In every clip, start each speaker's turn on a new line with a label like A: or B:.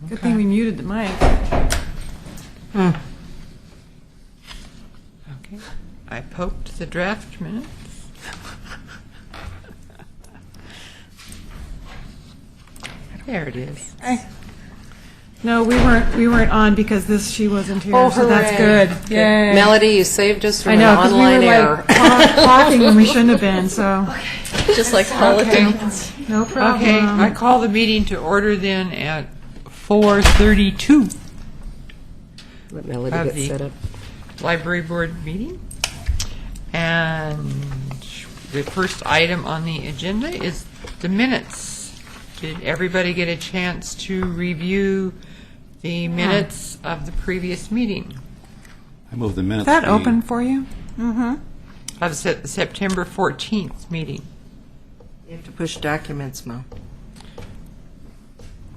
A: Good thing we muted the mic.
B: Okay.
C: I poked the draft minutes. There it is.
A: No, we weren't on because she wasn't here,
B: Oh,
A: so that's
B: hooray.
A: good. Yay.
B: Melody, you saved us from
A: I
B: an
A: know, because we
B: online
A: were
B: error.
A: like talking when we shouldn't have been, so
B: Just like politics.
A: no problem.
C: Okay, I call the meeting to order then at 4:32.
B: Let Melody
C: Of
B: get
C: the-
B: set up.
C: Library Board meeting. And the first item on the agenda is the minutes. Did everybody get a chance to review the minutes of the previous meeting?
D: I move the
A: Is
D: minutes.
A: that
D: be-
A: open for you?
C: Of September 14th meeting.
E: You have to push documents, Mo.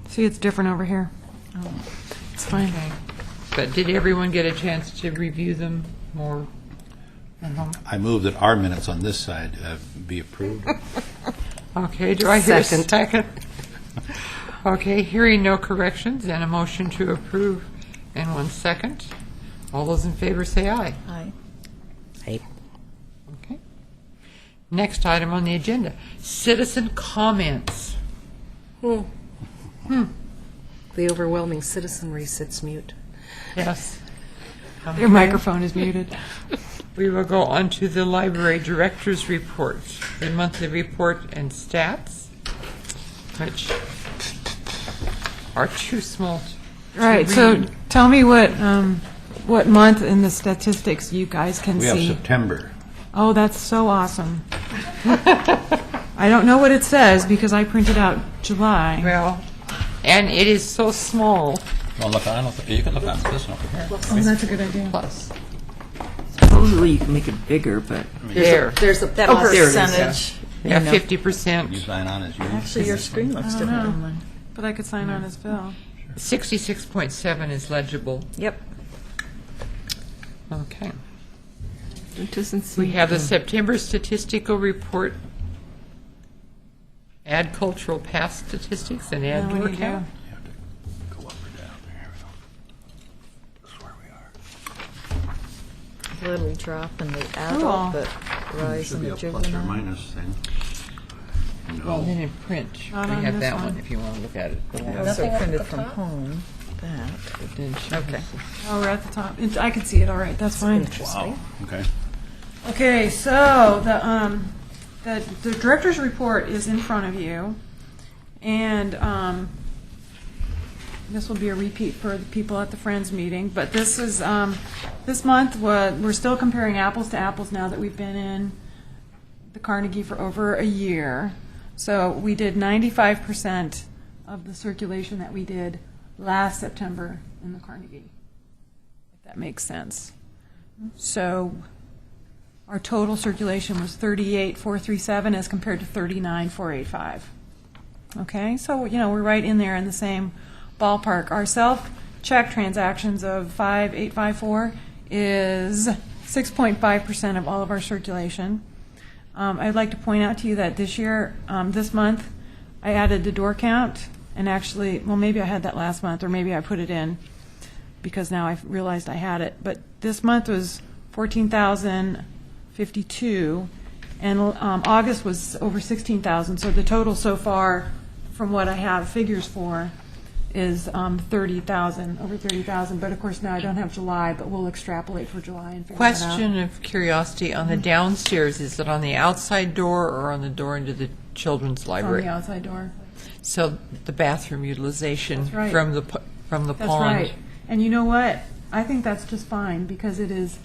A: See, it's different over here. It's fine.
C: Okay. But did everyone get a chance to review them more?
D: I move that our minutes on this side be approved.
C: Okay, do I hear a
B: Second.
C: second? Okay, hearing no corrections and a motion to approve in 1 second. All those in favor say aye.
B: Hey.
C: Okay. Next item on the agenda, citizen comments.
B: The overwhelming citizenry sits mute.
C: Yes.
A: Your microphone is muted.
C: We will go on to the library director's report, the monthly report and stats, which are too small to
A: Right, so
C: read.
A: tell me what month in the statistics you guys can
D: We have
A: see.
D: September.
A: Oh, that's so awesome. I don't know what it says because I printed out July.
C: Well, and it is so small,
D: Well, look, you can look on this one over here.
A: Oh, that's a good idea.
C: plus.
E: Supposedly you can make it bigger, but
C: There.
B: There's a
E: there it is.
B: percentage.
C: Yeah,
E: know.
C: 50%.
D: You sign on as you.
E: Actually, your screen looks
A: I don't
E: different
A: know.
E: than mine.
A: But I could sign on as Bill.
C: 66.7 is legible.
E: Yep.
C: Okay.
E: It doesn't
C: We
E: seem.
C: have the September statistical report, add cultural past statistics and add
A: Yeah,
C: door
A: we do.
C: count.
D: You have to go up or down. There we go. That's where we are.
F: Little drop in the
A: Cool.
F: adult, but rise
D: Should
F: in
D: be
F: the
D: a plus or
F: juvenile.
D: minus thing.
C: Well,
D: No.
C: then in print,
A: Not
C: we
A: on
C: have
A: this
C: that
A: one.
C: one if you want to look at it.
F: Also printed from home, that.
C: But then she has
A: Oh, we're at the top. I can see it, all right, that's fine.
D: Wow, okay.
A: Okay, so the director's report is in front of you, and this will be a repeat for the people at the Friends meeting, but this is, this month, we're still comparing apples to apples now that we've been in the Carnegie for over a year. So we did 95% of the circulation that we did last September in the Carnegie, if that makes sense. So our total circulation was 38,437 as compared to 39,485. Okay, so, we're right in there in the same ballpark. Our self-check transactions of 5,854 is 6.5% of all of our circulation. I'd like to point out to you that this year, this month, I added the door count, and actually, well, maybe I had that last month, or maybe I put it in because now I realized I had it. But this month was 14,052, and August was over 16,000. So the total so far, from what I have figures for, is 30,000, over 30,000. But of course, now I don't have July, but we'll extrapolate for July and figure that out.
C: Question of curiosity, on the downstairs, is it on the outside door or on the door into the children's
A: It's on
C: library?
A: the outside door.
C: So the bathroom utilization
A: That's right.
C: from the
A: That's
C: pond.
A: right. And you know what? I think that's just fine because it is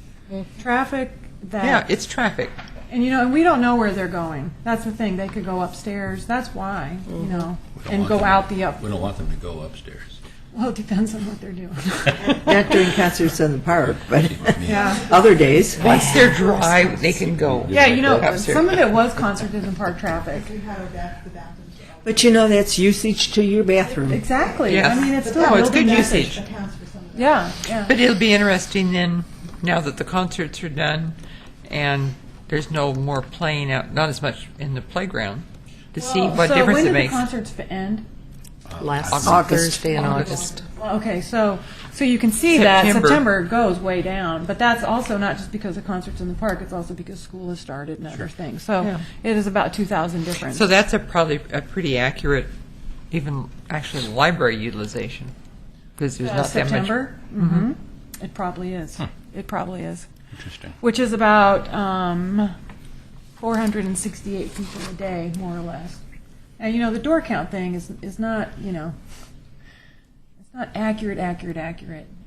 A: traffic that.
C: Yeah, it's traffic.
A: And and we don't know where they're going. That's the thing. They could go upstairs. That's why,
D: We don't
A: and
D: want
A: go
D: them-
A: out the up.
D: We don't want them to go upstairs.
A: Well, it depends on what they're doing.
E: Not during concerts in the park, but
A: Yeah.
E: other days.
C: Once they're dry, they can go.
A: Yeah,
C: upstairs.
A: some of it was concert in park traffic.
E: But that's usage to your bathroom.
A: Exactly.
C: Yes.
A: I mean, it's still
C: No, it's
A: building
C: good
A: usage.
C: usage.
A: Yeah, yeah.
C: But it'll be interesting then, now that the concerts are done and there's no more playing out, not as much in the playground, to see what difference it
A: So when did the
C: makes.
A: concerts end?
B: Last
C: August.
B: Thursday in August.
A: Well, okay, so you can see that
C: September.
A: September goes way down, but that's also not just because of concerts in the park, it's also because school has started and other things. So
C: Yeah.
A: it is about 2,000 difference.
C: So that's probably a pretty accurate, even actually library utilization, because there's not that much.
A: September? Mm-hmm. It probably is. It probably is.
D: Interesting.
A: Which is about 468 people a day, more or less. And, you know, the door count thing is not, you know, it's not accurate.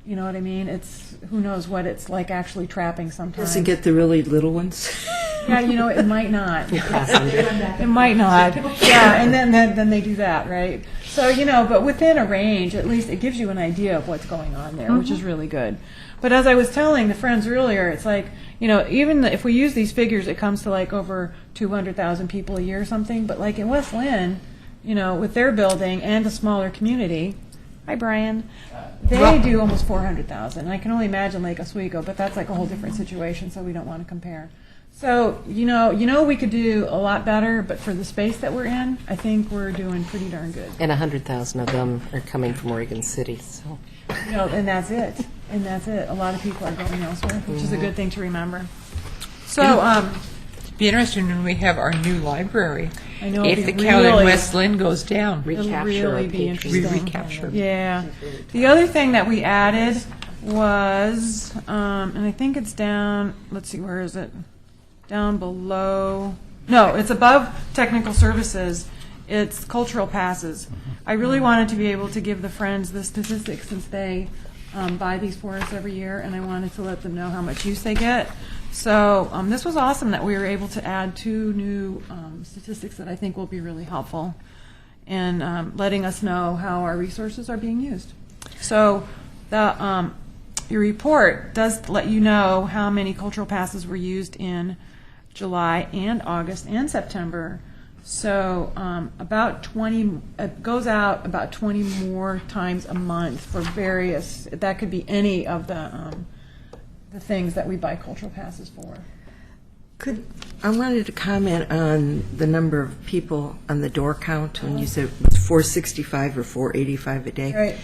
A: You know what I mean? It's, who knows what it's like actually trapping sometimes.
E: Doesn't get the really little ones.
A: Yeah, you know, it might not. It might not. Yeah, and then they do that, right? So, you know, but within a range, at least it gives you an idea of what's going on there, which is really good. But as I was telling the friends earlier, it's like, you know, even if we use these figures, it comes to like over 200,000 people a year or something. But like in West Lynn, you know, with their building and a smaller community, hi, Brian, they do almost 400,000. I can only imagine Lake Oswego, but that's like a whole different situation, so we don't want to compare. So, you know, we could do a lot better, but for the space that we're in, I think we're doing pretty darn good.
B: And 100,000 of them are coming from Oregon City, so.
A: You know, and that's it. A lot of people are going elsewhere, which is a good thing to remember. So,
C: It'd be interesting when we have our new library.
A: I know,
C: If
A: it'd
C: the
A: be
C: count in
A: really-
C: West Lynn goes down.
A: it'll
B: Recapture
A: really
B: our
A: be
B: patrons.
A: interesting.
C: Recapture.
A: Yeah. The other thing that we added was, and I think it's down, let's see, where is it? Down below, no, it's above technical services. It's cultural passes. I really wanted to be able to give the friends the statistics since they buy these for us every year, and I wanted to let them know how much use they get. So this was awesome that we were able to add 2 new statistics that I think will be really helpful in letting us know how our resources are being used. So the your report does let you know how many cultural passes were used in July and August and September. So about 20, it goes out about 20 more times a month for various, that could be any of the things that we buy cultural passes for.
E: I wanted to comment on the number of people on the door count when you said it was 465 or 485 a day.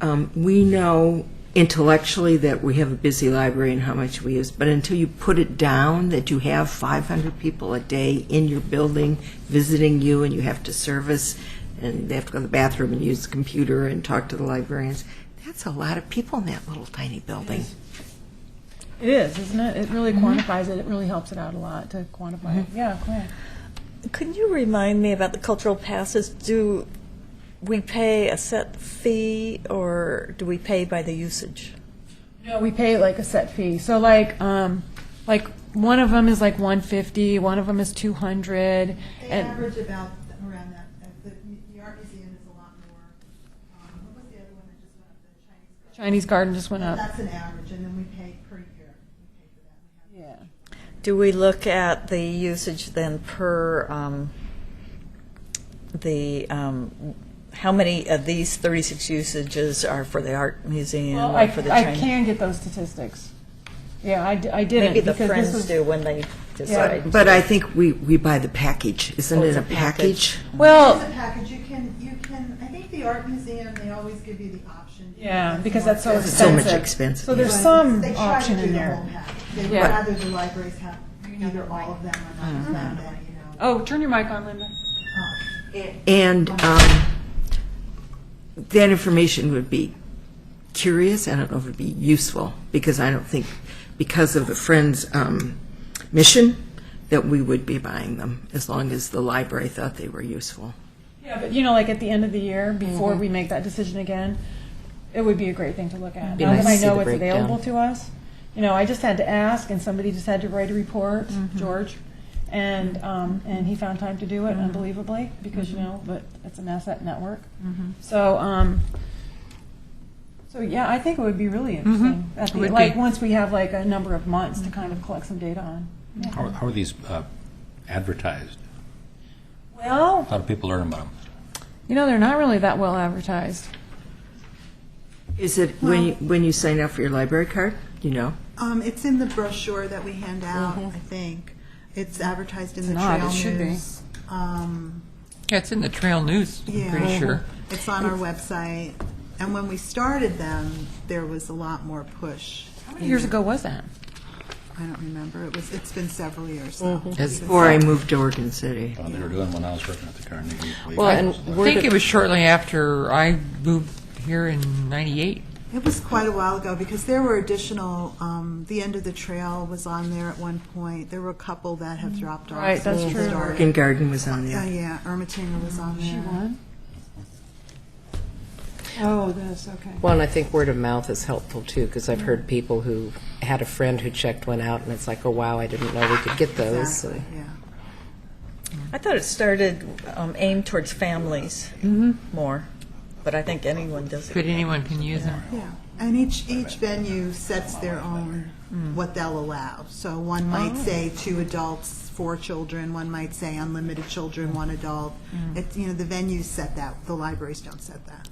A: Right.
E: We know intellectually that we have a busy library and how much we use, but until you put it down that you have 500 people a day in your building visiting you and you have to service and they have to go to the bathroom and use the computer and talk to the librarians, that's a lot of people in that little tiny building.
A: It is, isn't it? It really quantifies it. It really helps it out a lot to quantify it. Yeah, cool.
F: Could you remind me about the cultural passes? Do we pay a set fee, or do we pay by the usage?
A: No, we pay like a set fee. So like one of them is like $150, one of them is $200.
G: They
A: and
G: average about around that. The art museum is a lot more. What was the other one that just went up? The
A: Chinese Garden just went up.
G: That's an average, and then we pay per year. We pay for that. We have
A: Yeah.
F: Do we look at the usage then per how many of these 36 usages are for the art museum
A: Well,
F: or for the
A: I
F: Chinese?
A: can get those statistics. Yeah, I didn't.
F: Maybe the
A: because this
F: friends
A: was-
F: do when they decide.
E: But I think we buy the package. Isn't
F: it's
E: it
F: a
E: a package?
A: Well,
G: It's a package. You can. I think the art museum, they always give you the option.
A: yeah, because that's so
G: more
A: expensive.
E: So much expensive.
A: So there's
G: But
A: some
G: they try
A: option
G: to do
A: in
G: the
A: there.
G: whole package. They'd
A: Yeah.
G: rather the libraries have either all of them or none of them than,
A: Oh, turn your mic on, Linda.
E: And that information would be curious. I don't know if it would be useful, because I don't think, because of the Friends' mission, that we would be buying them, as long as the library thought they were useful.
A: Yeah, but you know, like at the end of the year, before we make that decision again, it would be a great thing to look at.
B: Be
A: Now
B: nice
A: that I
B: to see
A: know
B: the
A: what's
B: breakdown.
A: available to us, you know, I just had to ask, and somebody just had to write a report, George, and he found time to do it, unbelievably, because you know, but it's an asset network. So, so yeah, I think it would be really interesting. At the,
C: Would
A: like
C: be.
A: once we have like a number of months to kind of collect some data on. Yeah.
D: How are these advertised?
A: Well,
D: How do people learn about them?
A: you know, they're not really that well advertised.
E: Is it when you sign up for your library card? You know?
G: It's in the brochure that we hand out, I think. It's advertised in the
A: not.
G: Trail
A: It should be.
G: News.
C: Yeah, it's in the Trail News, I'm
G: Yeah.
C: pretty sure.
G: It's on our website. And when we started them, there was a lot more push.
A: How many years ago was that?
G: I don't remember. It's been several years. So.
C: As-
E: Before I moved to Oregon City.
D: Well, they were doing when I was working at the Carnegie.
B: Well, and
C: I
B: where
C: think
B: did-
C: it was shortly after I moved here in '98.
G: It was quite a while ago because there were additional, the end of the trail was on there at one point. There were a couple that have dropped off.
A: Right, that's
G: since
A: true.
G: it started.
E: Oregon Garden was on
G: Yeah,
E: there.
G: yeah, Ermitinger was on
A: She
G: there.
A: won? Oh, this, okay.
B: Well, and I think word of mouth is helpful too, because I've heard people who had a friend who checked one out, and it's like, oh wow, I didn't know we could get those. So-
G: Exactly, yeah.
F: I thought it started aimed towards families more, but I think anyone does it.
C: But anyone can use them.
G: Yeah, and each venue sets their own, what they'll allow. So one might say 2 adults, 4 children, one might say unlimited children, 1 adult. It's, the venues set that, the libraries don't set that.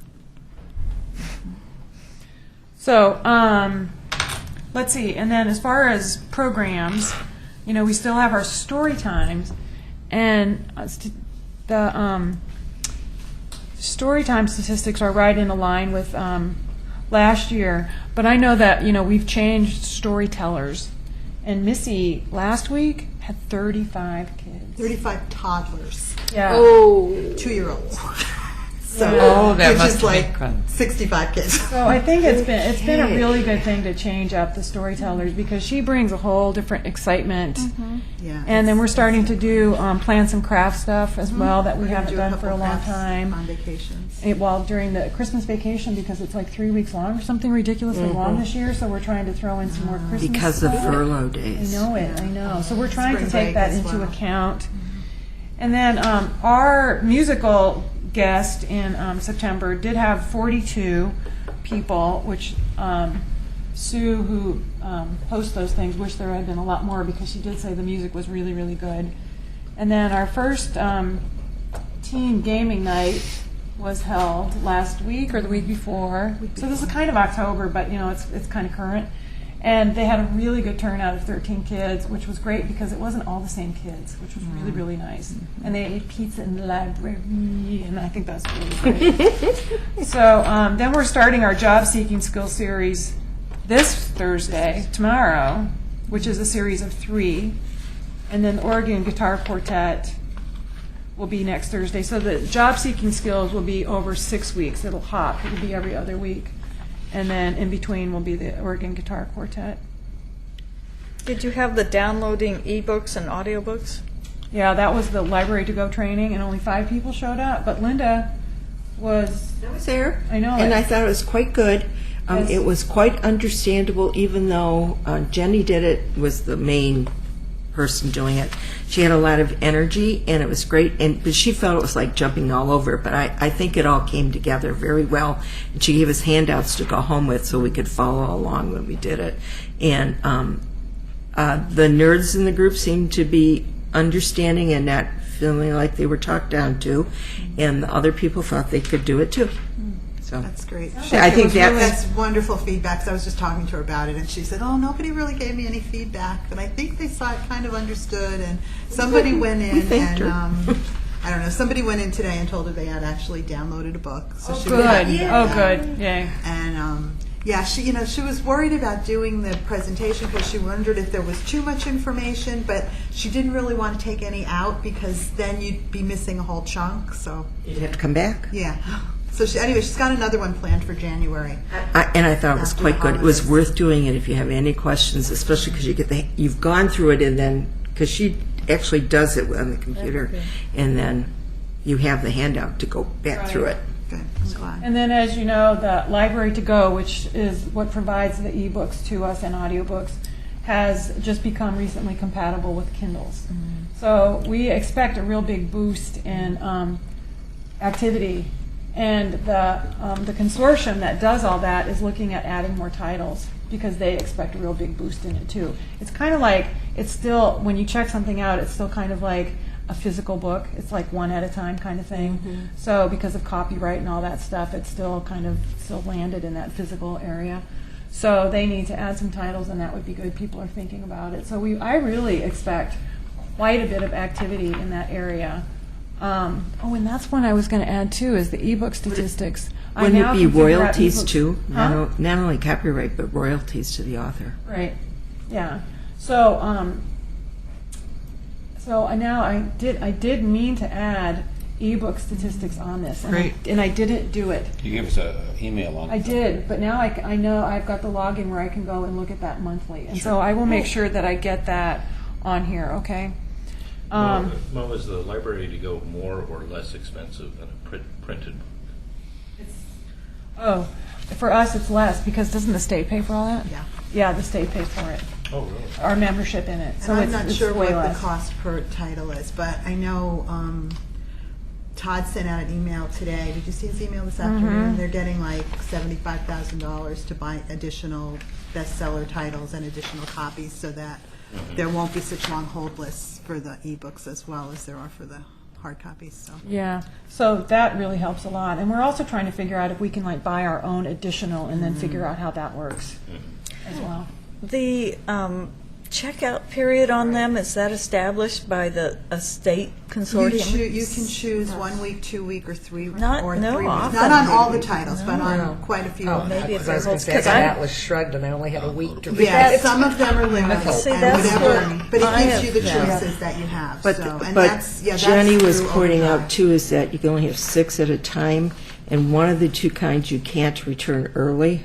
A: So, let's see, and then as far as programs, we still have our story times, and the story time statistics are right in line with last year, but I know that, we've changed storytellers, and Missy last week had 35 kids.
G: 35 toddlers,
A: Yeah.
B: Oh,
G: 2-year-olds. So,
C: Oh, that
G: which
C: must
G: is
C: have been
G: like
C: fun.
G: 65 kids.
A: So I think it's been a really good thing to change up the storytellers because she brings a whole different excitement.
G: Yeah.
A: And then we're starting to do plants and craft stuff as well that we
G: We're gonna
A: haven't
G: do
A: done for a
G: couple
A: long
G: crafts
A: time.
G: On vacations.
A: Well, during the Christmas vacation because it's like 3 weeks long or something ridiculously long this year, so we're trying to throw in some more Christmas
E: Because of
A: stuff.
E: furlough
A: I
E: days.
A: know it, I know. So we're trying to
G: Spring
A: take
G: break
A: that
G: as
A: into
G: well.
A: account. And then our musical guest in September did have 42 people, which Sue, who hosts those things, wished there had been a lot more because she did say the music was really, really good. And then our first teen gaming night was held last week or the week before. So this is kind of October, but it's kind of current. And they had a really good turnout of 13 kids, which was great because it wasn't all the same kids, which was really, really nice. And they ate pizza in the library, and I think that's really great. So then we're starting our job seeking skill series this Thursday, tomorrow, which is a series of 3. And then the Oregon Guitar Quartet will be next Thursday. So the job seeking skills will be over 6 weeks. It'll hop. It'll be every other week. And then in between will be the Oregon Guitar Quartet.
F: Did you have the downloading ebooks and audiobooks?
A: Yeah, that was the library to go training, and only 5 people showed up. But Linda was,
E: I was there.
A: I know
E: And
A: it.
E: I thought it was quite good.
A: Yes.
E: It was quite understandable, even though Jenny did it, was the main person doing it. She had a lot of energy, and it was great. But she felt it was like jumping all over. But I think it all came together very well. And she gave us handouts to go home with so we could follow along when we did it. And the nerds in the group seemed to be understanding and not feeling like they were talked down to. And the other people thought they could do it too. So
G: That's great.
E: I think
G: That's wonderful feedback. 'Cause I was just talking to her about it, and she said, "Oh, nobody really gave me any feedback, but I think they saw it kind of understood." And somebody went in
E: thanked
G: and
E: her.
G: I don't know. Somebody went in today and told her they had actually downloaded a book. So she
A: good.
G: was happy about
A: Oh,
G: that.
A: good. Yay.
G: And yeah, she was worried about doing the presentation because she wondered if there was too much information, but she didn't really want to take any out because then you'd be missing a whole chunk. So
E: you'd have to come back.
G: yeah. So she's got another one planned for January.
E: And I thought it was
G: After
E: quite
G: the
E: good. It was
G: holidays.
E: worth doing it if you have any questions, especially because you've gone through it, and then because she actually does it on the computer, and then you have the handout to go back through it.
G: Good. I'm glad.
A: And then, as you know, the Library to Go, which is what provides the ebooks to us and audiobooks, has just become recently compatible with Kindles. So we expect a real big boost in activity. And the consortium that does all that is looking at adding more titles because they expect a real big boost in it too. It's kind of like, it's still, when you check something out, it's still kind of like a physical book. It's like one at a time kind of thing. So because of copyright and all that stuff, it's still kind of still landed in that physical area. So they need to add some titles, and that would be good. People are thinking about it. So I really expect quite a bit of activity in that area. And that's one I was going to add too, is the ebook statistics. I
E: Wouldn't
A: now
E: it be
A: can figure out
E: royalties
A: ebooks-
E: too?
A: Huh?
E: Not only copyright, but royalties to the author.
A: Right, yeah. So, I did mean to add ebook statistics on this.
C: Great.
A: And I didn't do it.
D: You gave us an email on it.
A: I did, but now I know I've got the login where I can go and look at that monthly. And so I will make sure that I get that on here, okay?
H: Mo, is the library to go more or less expensive than a printed?
A: Oh, for us, it's less, because doesn't the state pay for all that?
G: Yeah.
A: Yeah, the state pays for it,
H: Oh, really?
A: our membership in it. So
G: And I'm
A: it's
G: not
A: it's
G: sure
A: way
G: what the
A: less.
G: cost per title is, but I know Todd sent out an email today. Did you see his email this afternoon? They're getting like $75,000 to buy additional bestseller titles and additional copies so that there won't be such long hold lists for the ebooks as well as there are for the hard copies. So
A: Yeah, so that really helps a lot. And we're also trying to figure out if we can like buy our own additional and then figure out how that works as well.
F: The checkout period on them, is that established by a state consortium?
G: you can choose 1 week, 2 week, or 3
F: Not-
G: or
F: no,
G: 3 weeks.
F: often.
G: Not on all the titles, but
F: No.
G: on quite a few.
B: Oh,
G: of them.
F: maybe if
B: because I was
F: they're
B: going to say, I
F: holds-
B: got
F: 'cause I-
B: Atlas Shrugged, and I only had a week to read.
G: Yeah,
F: That's-
G: some of them are limited,
F: See,
G: and
F: that's
G: whatever,
F: what
G: but it
F: I
G: gives you the
F: have-
G: choices that you have.
E: But,
G: so, and
E: but
G: that's, yeah, that's
E: Jenny was
G: through
E: pointing
G: Overtime.
E: out too is that you can only have 6 at a time, and one of the two kinds you can't return early.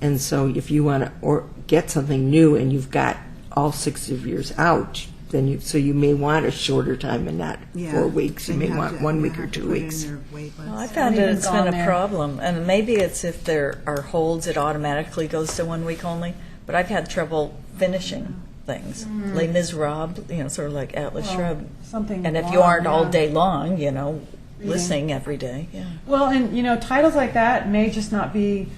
E: And so if you want to or get something new and you've got all 6 of yours out, then you may want a shorter time and not
G: Yeah,
E: 4 weeks. You
G: then
E: may
G: have
E: want
G: to-
E: 1
G: you
E: week or
G: have to
E: 2
G: put it in
E: weeks.
G: your wait list.
F: Well, I found
A: Even
F: it's been
A: gone
F: a
A: there.
F: problem, and maybe it's if there are holds, it automatically goes to 1 week only, but I've had trouble finishing things. Les Miserables, sort of like Atlas
A: Well,
F: Shrugged.
A: something
F: And if you
A: long,
F: aren't all
A: yeah.
F: day long, listening every day, yeah.
A: Well, and titles like that may just not be.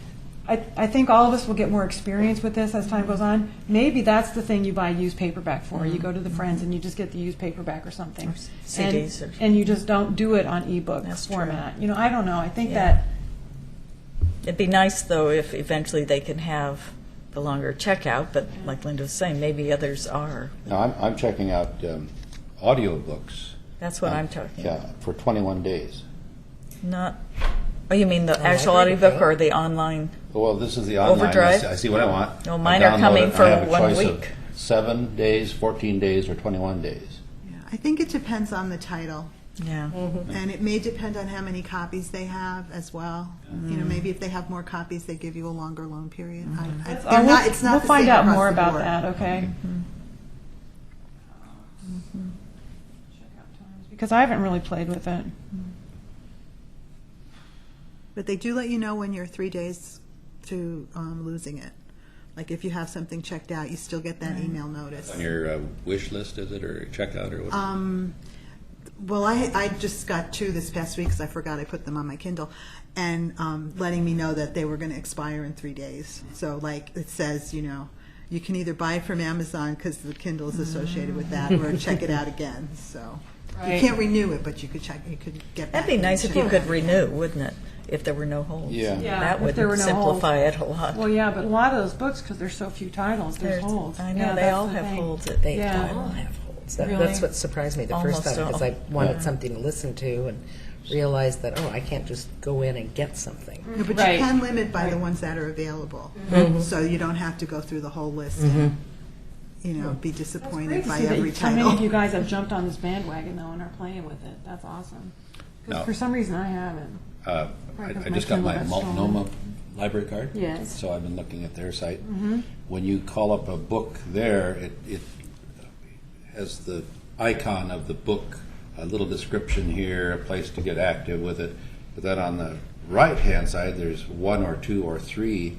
A: I think all of us will get more experience with this as time goes on. Maybe that's the thing you buy used paperback for. You go to the Friends and you just get the used paperback or something.
F: CDs or-
A: and you just don't do it on ebook
F: That's true.
A: format. I don't know. I think
F: Yeah.
A: that
F: It'd be nice, though, if eventually they can have the longer checkout, but like Linda was saying, maybe others are.
D: Now, I'm checking out audiobooks.
F: That's what I'm talking about.
D: Yeah, for 21 days.
F: Not, oh, you mean the actual
B: library
F: audiobook
B: book.
F: or the online?
D: Well, this is the online.
F: Overdrive?
D: I see what I want.
F: No,
D: I
F: mine are
D: download
F: coming
D: it, and
F: for
D: I have a
F: 1
D: choice of
F: week.
D: 7 days, 14 days, or 21 days.
G: Yeah, I think it depends on the title.
F: Yeah.
G: And it may depend on how many copies they have as well. Maybe if they have more copies, they give you a longer loan period. It's not
A: we'll
G: the
A: find
G: same
A: out
G: across
A: more
G: the
A: about
G: board.
A: that. Okay. Checkout times, because I haven't really played with it.
G: But they do let you know when you're 3 days to losing it. Like if you have something checked out, you still get that email notice.
D: On your wish list, is it, or checkout, or what?
G: Well, I just got 2 this past week because I forgot I put them on my Kindle, and letting me know that they were going to expire in 3 days. So like it says, you can either buy it from Amazon because the Kindle is associated with that, or check it out again. So
A: Right.
G: you can't renew it, but you could check. You could get.
F: That'd
G: back
F: be nice if you
G: information.
F: could renew, wouldn't it? If there were no holds.
D: Yeah.
A: Yeah,
F: That
A: if
F: would
A: there were no
F: simplify it a lot.
A: Well, yeah, but a lot of those books, because there's so few titles, there's holds.
F: I know,
A: Yeah,
F: they
A: that's
F: all
A: the
F: have
A: thing.
F: holds.
B: They
A: Yeah.
B: all have holds.
A: Really?
B: That's what surprised me the first
F: Almost
B: time, because
F: all.
B: I wanted something to listen to and realized that, I can't just go in and get something.
G: No, but
A: Right.
G: you can limit by the ones that are available, so you don't have to go through the whole list and be
A: It's
G: disappointed
A: great to
G: by
A: see
G: every
A: that how many of you
G: title.
A: guys have jumped on this bandwagon, though, and are playing with it. That's awesome. Because
D: No.
A: for some reason, I haven't.
D: I
A: Because
D: I
A: my
D: just got my
A: Kindle got
D: Multnomah library card.
A: Yes.
D: So I've been looking at their site. When you call up a book there, it has the icon of the book, a little description here, a place to get active with it. But then on the right-hand side, there's 1 or 2 or 3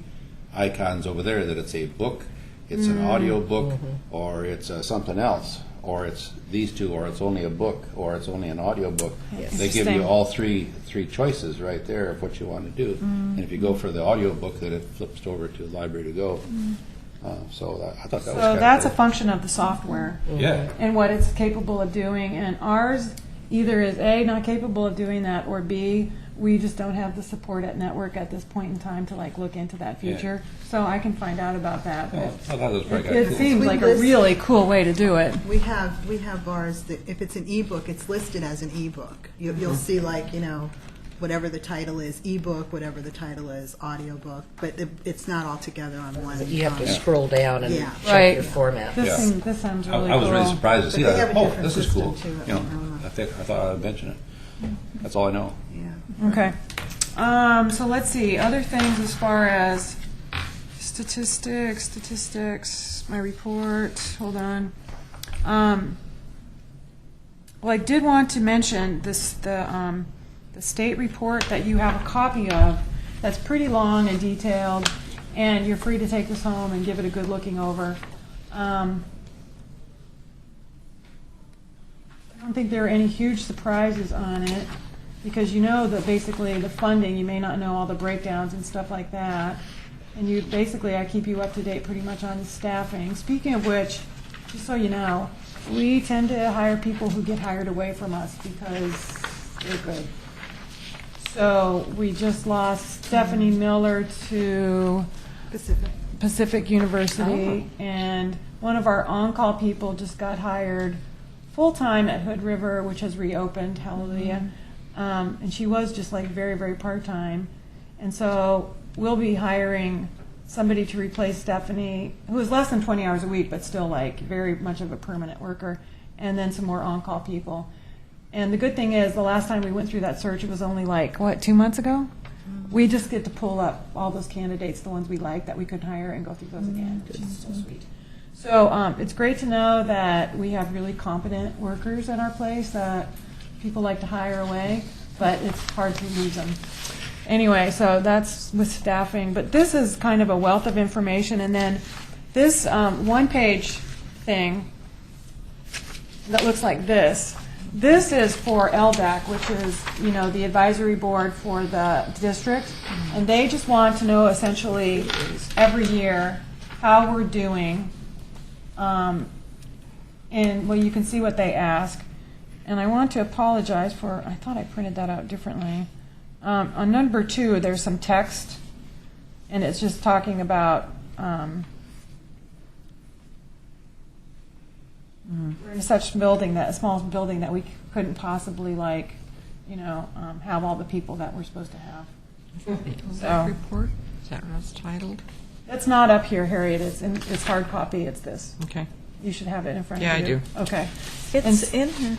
D: icons over there that it's a book, it's an audio book, or it's something else, or it's these 2, or it's only a book, or it's only an audio book. They give you
A: Interesting.
D: all three choices right there of what you want to do. And if you go for the audio book, then it flips over to Library to Go. So I thought that was
A: So
D: kind of
A: that's a
D: cool.
A: function of the software
D: Yeah.
A: and what it's capable of doing. And ours either is A, not capable of doing that, or B, we just don't have the support at network at this point in time to like look into that
D: Yeah.
A: future. So I can find out about that. But
D: Well, I thought that was very
A: it
D: good.
A: seems
G: We
A: like a
G: list-
A: really cool way to do it.
G: We have ours, that if it's an ebook, it's listed as an ebook. You'll see like, whatever the title is, ebook, whatever the title is, audiobook, but it's not all together on one.
B: You have to scroll down and
G: Yeah.
B: check
A: Right.
B: your format.
A: This,
D: Yeah.
A: this sounds really
D: I was really
A: cool.
D: surprised to see
G: But they
D: that.
G: have a
D: Oh,
G: different
D: this is cool.
G: system, too.
D: I thought I'd mention it. That's all I know.
G: Yeah.
A: Okay. So let's see, other things as far as statistics, my report, hold on. Well, I did want to mention this, the state report that you have a copy of that's pretty long and detailed, and you're free to take this home and give it a good looking over. I don't think there are any huge surprises on it, because you know that basically the funding, you may not know all the breakdowns and stuff like that. And you basically, I keep you up to date pretty much on the staffing. Speaking of which, just so you know, we tend to hire people who get hired away from us because they're good. So we just lost Stephanie Miller to Pacific University, and one of our on-call people just got hired full-time at Hood River, which has reopened, hallelujah. And she was just like very, very part-time. And so we'll be hiring somebody to replace Stephanie, who is less than 20 hours a week, but still like very much of a permanent worker, and then some more on-call people. And the good thing is, the last time we went through that search, it was only like, 2 months ago? We just get to pull up all those candidates, the ones we like that we could hire, and go through those again, which is so sweet. So it's great to know that we have really competent workers at our place that people like to hire away, but it's hard to lose them. Anyway, so that's with staffing, but this is kind of a wealth of information. And then this one-page thing that looks like this. This is for LDAC, which is, the advisory board for the district, and they just want to know essentially every year how we're doing. And well, you can see what they ask. And I want to apologize for, I thought I printed that out differently. On number 2, there's some text, and it's just talking about we're in such building that a small building that we couldn't possibly have all the people that we're supposed to have. So
C: Report, is that what it's titled?
A: it's not up here, Harriet. It's hard copy. It's this.
C: Okay.
A: You should have it in front
C: Yeah,
A: of you.
C: I do.
A: Okay.
F: It's in here.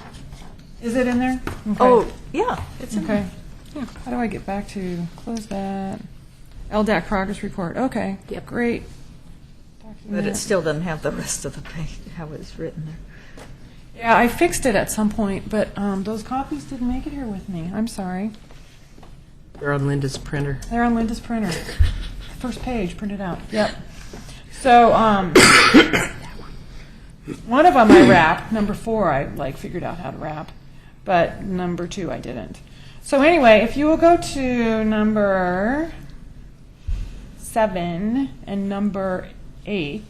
A: Is it in there? Okay.
F: Oh, yeah, it's in
A: Okay.
F: here.
A: How do I get back to close that? LDAC progress report. Okay.
B: Yep.
A: Great.
F: But it still doesn't have the rest of the page, how it's written there.
A: Yeah, I fixed it at some point, but those copies didn't make it here with me. I'm sorry.
B: They're on Linda's printer.
A: They're on Linda's printer. First page printed out. Yep. So one of them I wrapped. Number 4 I figured out how to wrap, but number 2 I didn't. So anyway, if you will go to number 7 and number 8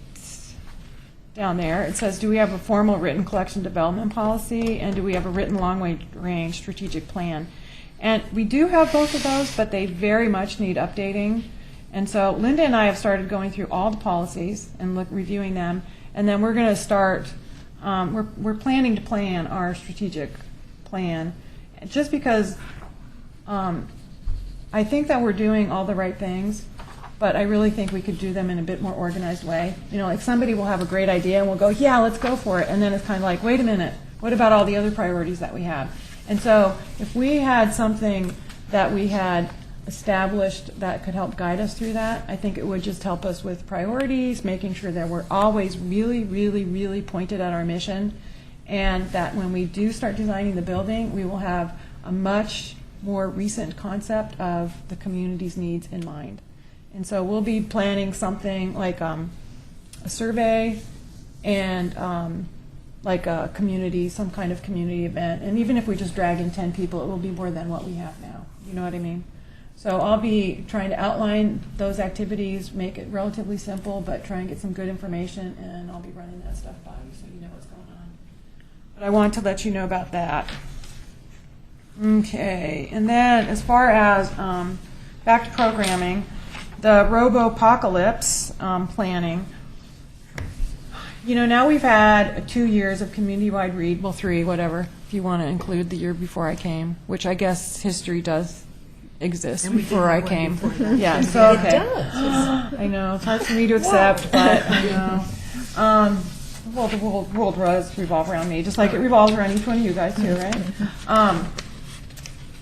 A: down there, it says, do we have a formal written collection development policy, and do we have a written long-range strategic plan? And we do have both of those, but they very much need updating. And so Linda and I have started going through all the policies and reviewing them, and then we're going to start, we're planning to plan our strategic plan, just because I think that we're doing all the right things, but I really think we could do them in a bit more organized way. Like somebody will have a great idea and we'll go, yeah, let's go for it. And then it's kind of like, wait a minute, what about all the other priorities that we have? And so if we had something that we had established that could help guide us through that, I think it would just help us with priorities, making sure that we're always really, really, really pointed at our mission, and that when we do start designing the building, we will have a much more recent concept of the community's needs in mind. And so we'll be planning something like a survey and like a community, some kind of community event. And even if we just drag in 10 people, it will be more than what we have now. You know what I mean? So I'll be trying to outline those activities, make it relatively simple, but try and get some good information, and I'll be running that stuff by you so you know what's going on. But I want to let you know about that. Okay, and then as far as back to programming, the Robo-Apocalypse planning. You know, now we've had 2 years of community-wide read, well, 3, whatever, if you want to include the year before I came, which I guess history does exist before I came. Yeah, so, okay. I know, it's hard for me to accept, but I know. Well, the world does revolve around me, just like it revolves around each one of you guys too, right?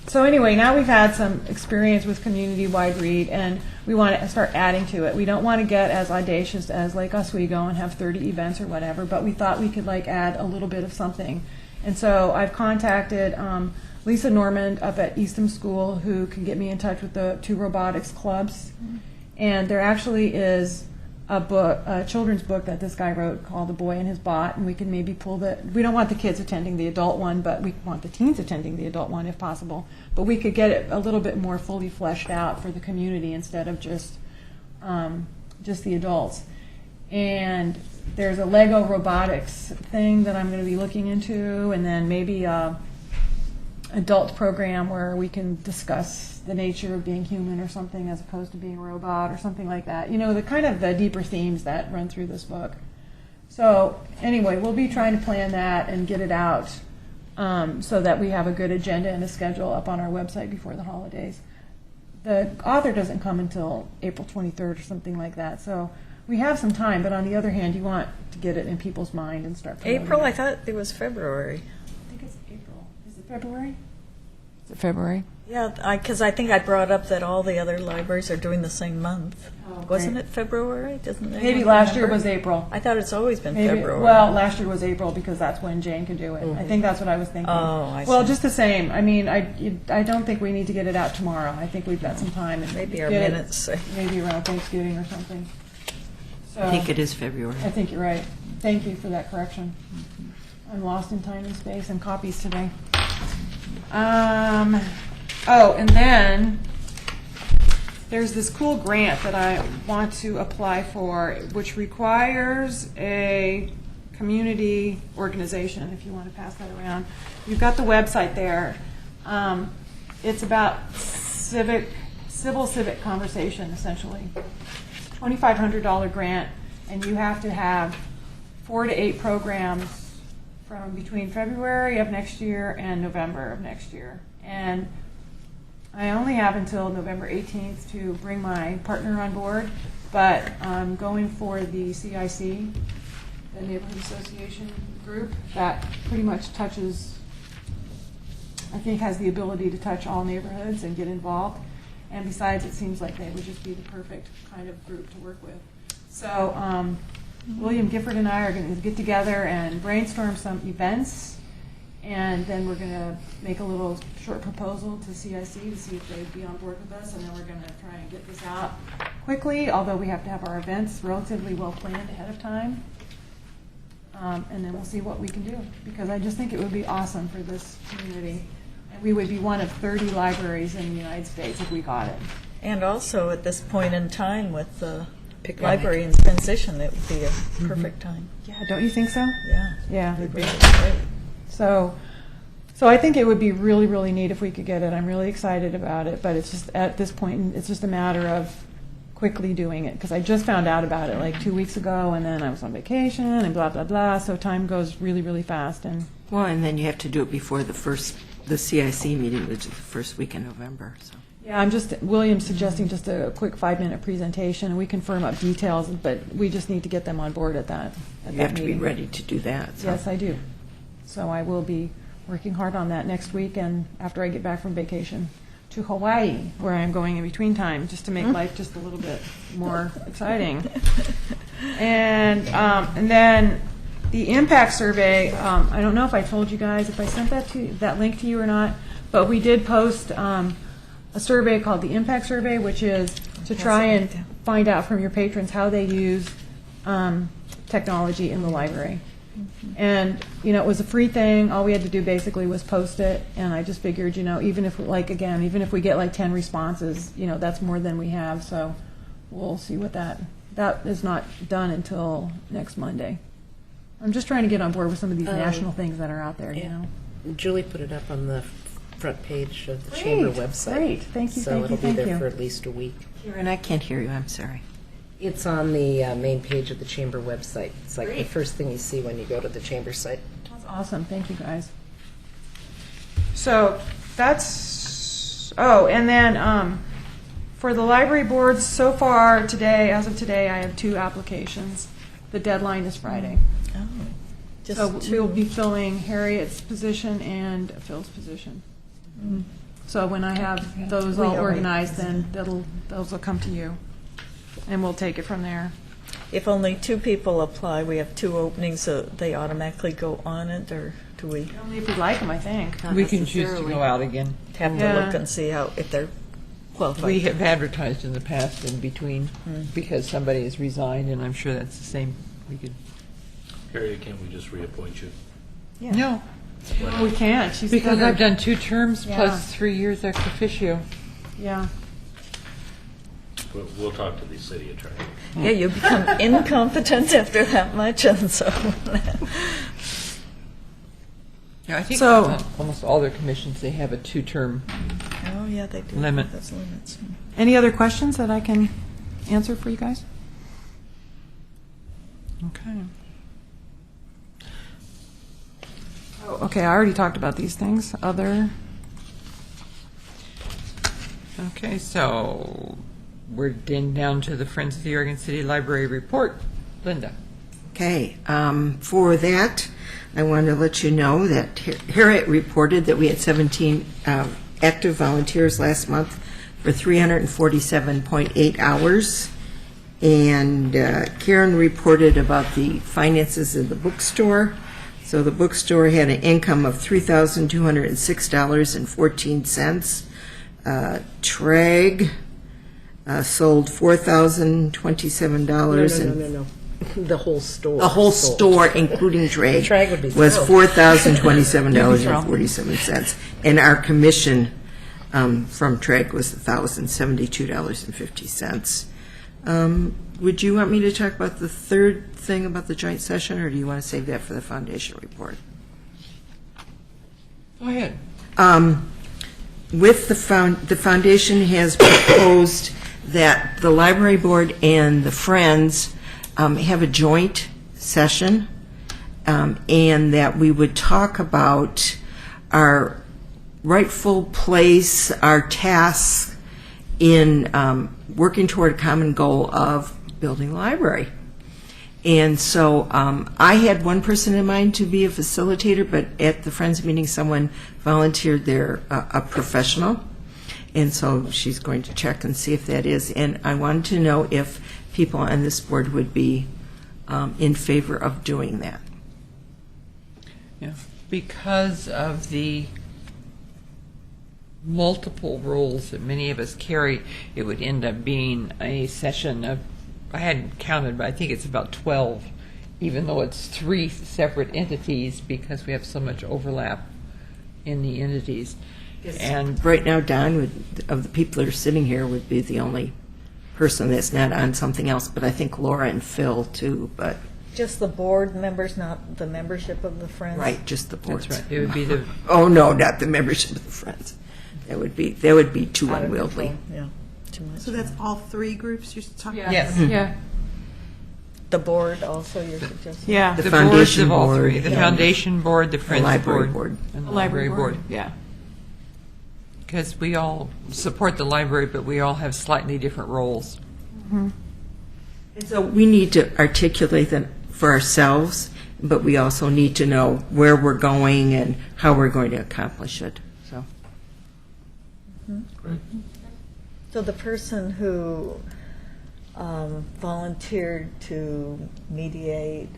A: So anyway, now we've had some experience with community-wide read, and we want to start adding to it. We don't want to get as audacious as Lake Oswego and have 30 events or whatever, but we thought we could like add a little bit of something. And so I've contacted Lisa Normand up at Eastham School, who can get me in touch with the 2 robotics clubs. And there actually is a children's book that this guy wrote called The Boy and His Bot, and we can maybe pull we don't want the kids attending the adult one, but we want the teens attending the adult one if possible. But we could get it a little bit more fully fleshed out for the community instead of just the adults. And there's a Lego robotics thing that I'm going to be looking into, and then maybe a adult program where we can discuss the nature of being human or something as opposed to being a robot or something like that. You know, the kind of the deeper themes that run through this book. So anyway, we'll be trying to plan that and get it out so that we have a good agenda and a schedule up on our website before the holidays. The author doesn't come until April 23rd or something like that, so we have some time, but on the other hand, you want to get it in people's mind and start promoting
F: April?
A: it.
F: I thought it was February.
A: I think it's April. Is it February? Is it February?
F: Yeah, because I think I brought up that all the other libraries are doing the same month.
A: Oh,
F: Wasn't
A: great.
F: it February? Doesn't
A: Maybe
F: anyone
A: last year
F: remember?
A: was April.
F: I thought it's always been
A: Maybe,
F: February.
A: well, last year was April because that's when Jane could do it. I think that's what I was thinking.
F: Oh, I
A: Well,
F: see.
A: just the same. I mean, I don't think we need to get it out tomorrow. I think we've got some time. And
F: Maybe our
A: get it
F: minutes say.
A: maybe around Thanksgiving or something. So
E: I think it is February.
A: I think you're right. Thank you for that correction. I'm lost in time and space and copies today. Oh, and then there's this cool grant that I want to apply for, which requires a community organization, if you want to pass that around. You've got the website there. It's about civil civic conversation, essentially. $2,500 grant, and you have to have 4 to 8 programs from between February of next year and November of next year. And I only have until November 18th to bring my partner on board, but I'm going for the CIC, the Neighborhood Association group, that pretty much touches, I think has the ability to touch all neighborhoods and get involved. And besides, it seems like they would just be the perfect kind of group to work with. So William Gifford and I are going to get together and brainstorm some events, and then we're going to make a little short proposal to CIC to see if they'd be on board with us, and then we're going to try and get this out quickly, although we have to have our events relatively well planned ahead of time. And then we'll see what we can do, because I just think it would be awesome for this community. And we would be one of 30 libraries in the United States if we got it.
F: And also at this point in time with the
B: Pick
F: library in transition, it would be a perfect time.
A: Yeah, don't you think so?
F: Yeah.
A: Yeah.
F: It'd be great.
A: So I think it would be really, really neat if we could get it. I'm really excited about it, but it's just at this point, it's just a matter of quickly doing it, because I just found out about it like 2 weeks ago, and then I was on vacation and blah, blah, blah, so time goes really, really fast. And
E: Well, and then you have to do it before the CIC meeting, which is the first week in November, so.
A: yeah, William's suggesting just a quick 5-minute presentation, and we can firm up details, but we just need to get them on board at that
E: You have to be
A: meeting.
E: ready to do that, so.
A: Yes, I do. So I will be working hard on that next week and after I get back from vacation to Hawaii, where I'm going in between time, just to make life just a little bit more exciting. And then the impact survey, I don't know if I told you guys, if I sent that link to you or not, but we did post a survey called the Impact Survey, which is to try and find out from your patrons how they use technology in the library. And, it was a free thing. All we had to do basically was post it. And I just figured, even if we get like 10 responses, that's more than we have. So we'll see what that is not done until next Monday. I'm just trying to get on board with some of these national things that are out there,
B: Julie put it up on the front page of the chamber
A: Great,
B: website.
A: great. Thank you,
B: So
A: thank you,
B: it'll be
A: thank
B: there
A: you.
B: for at least a week.
E: Karen, I can't hear you, I'm sorry.
B: It's on the main page of the chamber website. It's like the first thing you see when you go to the chamber site.
A: That's awesome. Thank you, guys. So that's, oh, and then for the library boards, so far today, as of today, I have 2 applications. The deadline is Friday.
F: Oh, just
A: So we'll
F: two.
A: be filling Harriet's position and Phil's position. So when I have those
F: We
A: all
F: already-
A: organized, then those will come to you. And we'll take it from there.
F: If only 2 people apply, we have 2 openings, so they automatically go on it, or do we
A: Only if we like them, I think.
C: We can choose to go out again.
F: have to
A: Yeah.
F: look and see how, if they're qualified?
C: We have advertised in the past in between because somebody has resigned, and I'm sure that's the same. We could.
H: Harriet, can't we just reappoint you?
F: Yeah.
C: No,
A: We can't. She's
C: because
A: done
C: I've done 2 terms
A: Yeah.
C: plus 3 years ex officio.
A: Yeah.
H: We'll talk to the city attorney.
F: Yeah, you become incompetent after that much, and so.
C: Yeah, I think
A: So-
C: on almost all their commissions, they have a 2-term.
F: Oh, yeah, they do.
C: Limit.
F: have those limits.
A: Any other questions that I can answer for you guys?
C: Okay.
A: Oh, okay, I already talked about these things. Other,
C: Okay, so we're down to the Friends of the Oregon City Library report. Linda.
E: Okay, for that, I want to let you know that Harriet reported that we had 17 active volunteers last month for 347.8 hours. And Karen reported about the finances of the bookstore. So the bookstore had an income of $3,206.14. Treg sold $4,027.
B: No. The whole store.
E: The whole
B: sold.
E: store, including Treg,
B: Treg would be
E: was
B: thrilled.
E: $4,027.47. And our commission from Treg was $1,072.50. Would you want me to talk about the third thing about the joint session, or do you want to save that for the foundation report?
C: Go ahead.
E: With the foundation has proposed that the library board and the Friends have a joint session, and that we would talk about our rightful place, our tasks in working toward a common goal of building a library. And so I had one person in mind to be a facilitator, but at the Friends meeting, someone volunteered they're a professional. And so she's going to check and see if that is. And I wanted to know if people on this board would be in favor of doing that.
C: Yeah. Because of the multiple roles that many of us carry, it would end up being a session of, I hadn't counted, but I think it's about 12, even though it's 3 separate entities because we have so much overlap in the entities. And
E: Right now, Don, of the people that are sitting here, would be the only person that's not on something else, but I think Laura and Phil too, but,
F: Just the board members, not the membership of the Friends?
E: right, just the boards.
C: that's right, it would be the,
E: Oh, no, not the membership of the Friends. That would be too
F: Out of
E: unwieldy.
F: control, yeah, too much.
G: So that's all 3 groups you're talking about?
C: yes.
A: yeah,
F: The board also, you're suggesting?
A: yeah.
E: The
C: The boards
E: foundation
C: of all
E: board
C: 3, the
E: and
C: foundation board, the Friends
E: library
C: board,
E: board.
C: and the library board.
A: Yeah.
C: Because we all support the library, but we all have slightly different roles.
E: And so we need to articulate them for ourselves, but we also need to know where we're going and how we're going to accomplish it, so.
F: So the person who volunteered to mediate,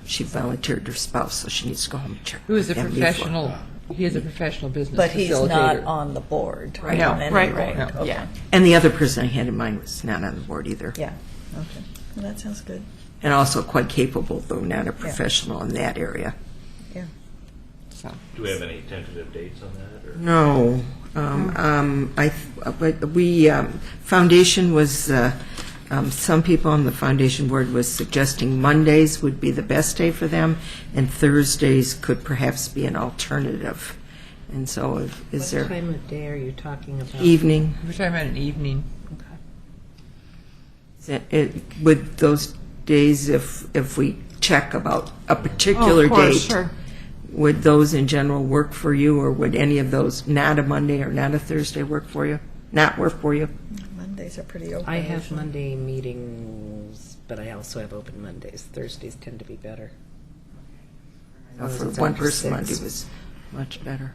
E: She volunteered her spouse, so she needs to go home and check.
C: Who is a
E: them before.
C: professional, he is a professional business
F: but he's not
C: facilitator.
F: on the board?
A: Right.
F: on
A: No,
F: any
A: right,
F: board.
A: right,
F: Okay.
A: yeah.
E: And the other person I had in mind was not on the board either.
F: Yeah, okay. Well, that sounds good.
E: And also quite capable, though not a professional in that area.
F: Yeah.
C: So,
H: Do we have any tentative dates on that, or?
E: No, foundation was, some people on the foundation board was suggesting Mondays would be the best day for them, and Thursdays could perhaps be an alternative. And so is
B: What
E: there
B: time of day are you talking about?
E: evening?
C: We're talking about an evening.
E: Would those days, if we check about a particular
A: Oh, of course,
E: date,
A: sure.
E: would those in general work for you, or would any of those, not a Monday or not a Thursday, work for you? Not work for you?
F: Mondays are pretty open.
B: I have
F: usually.
B: Monday meetings, but I also have open Mondays. Thursdays tend to be better.
E: For
B: it's
E: one
B: after
E: person,
B: 6.
E: Monday was much better.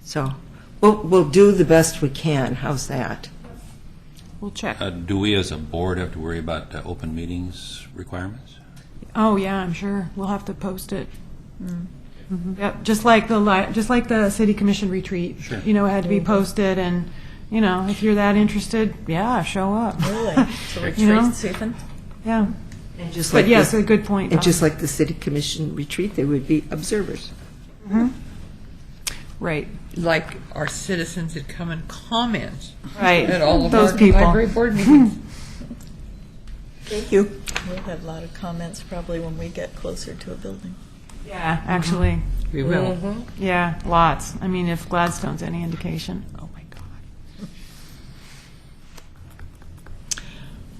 E: So we'll do the best we can. How's that?
A: We'll check.
D: Do we as a board have to worry about open meetings requirements?
A: Oh, yeah, I'm sure. We'll have to post it. Yep, just like the city commission retreat.
D: Sure.
A: You know, it had to be posted, and, you know, if you're that interested, yeah, show up.
F: Really? So retreat,
A: You know?
F: Stephen?
A: Yeah.
E: And just
A: But
E: like
A: yes,
E: the-
A: a good point.
E: And just
A: Tom.
E: like the city commission retreat, they would be observers.
A: Right,
C: Like our citizens that come and comment
A: right.
C: at all of
A: Those
C: our
A: people.
C: library board meetings.
E: Thank you.
F: We'll have a lot of comments probably when we get closer to a building.
A: Yeah, actually,
C: We will.
A: yeah, lots. I mean, if Gladstone's any indication. Oh, my God.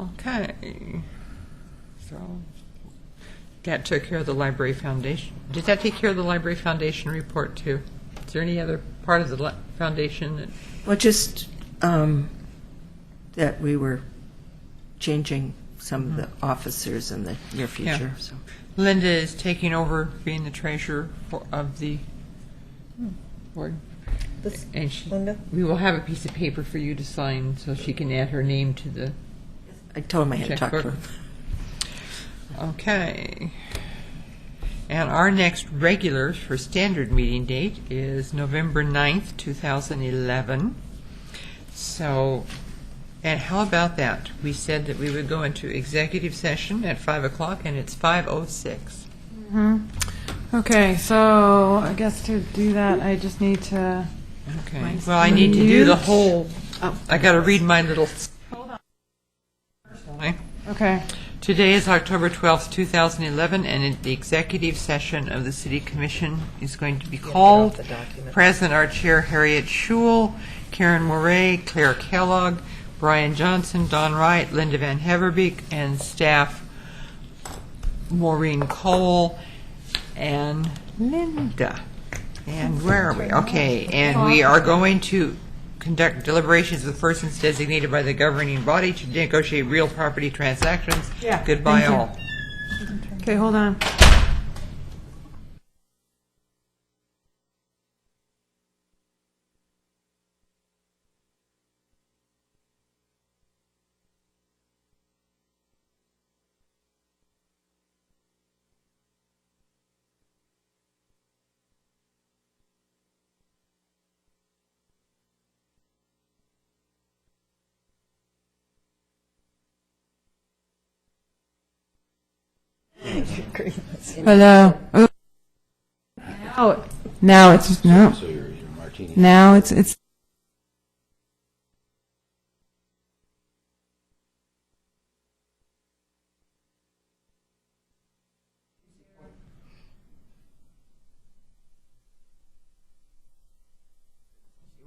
C: Okay. So that took care of the library foundation. Did that take care of the library foundation report too? Is there any other part of the foundation that?
E: Well, just that we were changing some of the officers in the near future. So
C: Linda is taking over being the treasurer of the board.
F: This-
C: And
F: Linda?
C: we will have a piece of paper for you to sign so she can add her name to the
E: I told him I had to talk to
C: checkbook.
E: him.
C: Okay. And our next regular for standard meeting date is November 9th, 2011. So, and how about that? We said that we would go into executive session at 5 o'clock, and it's 5:06.
A: Okay, so I guess to do that, I just need to.
C: Okay. Well, I need to do the
A: Mute.
C: whole, I got to read my little.
A: Okay.
C: Today is October 12th, 2011, and the executive session of the City Commission is going to be called.
B: the document.
C: Present are Chair Harriet Schul, Karen Moray, Claire Kellogg, Brian Johnson, Don Wright, Linda Van Heverbeek, and staff Maureen Cole and Linda. And where are we? Okay, and we are going to conduct deliberations with persons designated by the governing body to negotiate real property transactions.
A: Yeah,
C: Goodbye
A: thank you.
C: all.
A: Okay, hold on. Hello. Oh. Now it's no.
D: So your martini.
A: Now it's.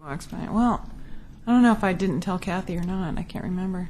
A: Walks by. Well, I don't know if I didn't tell Kathy or not. I can't remember.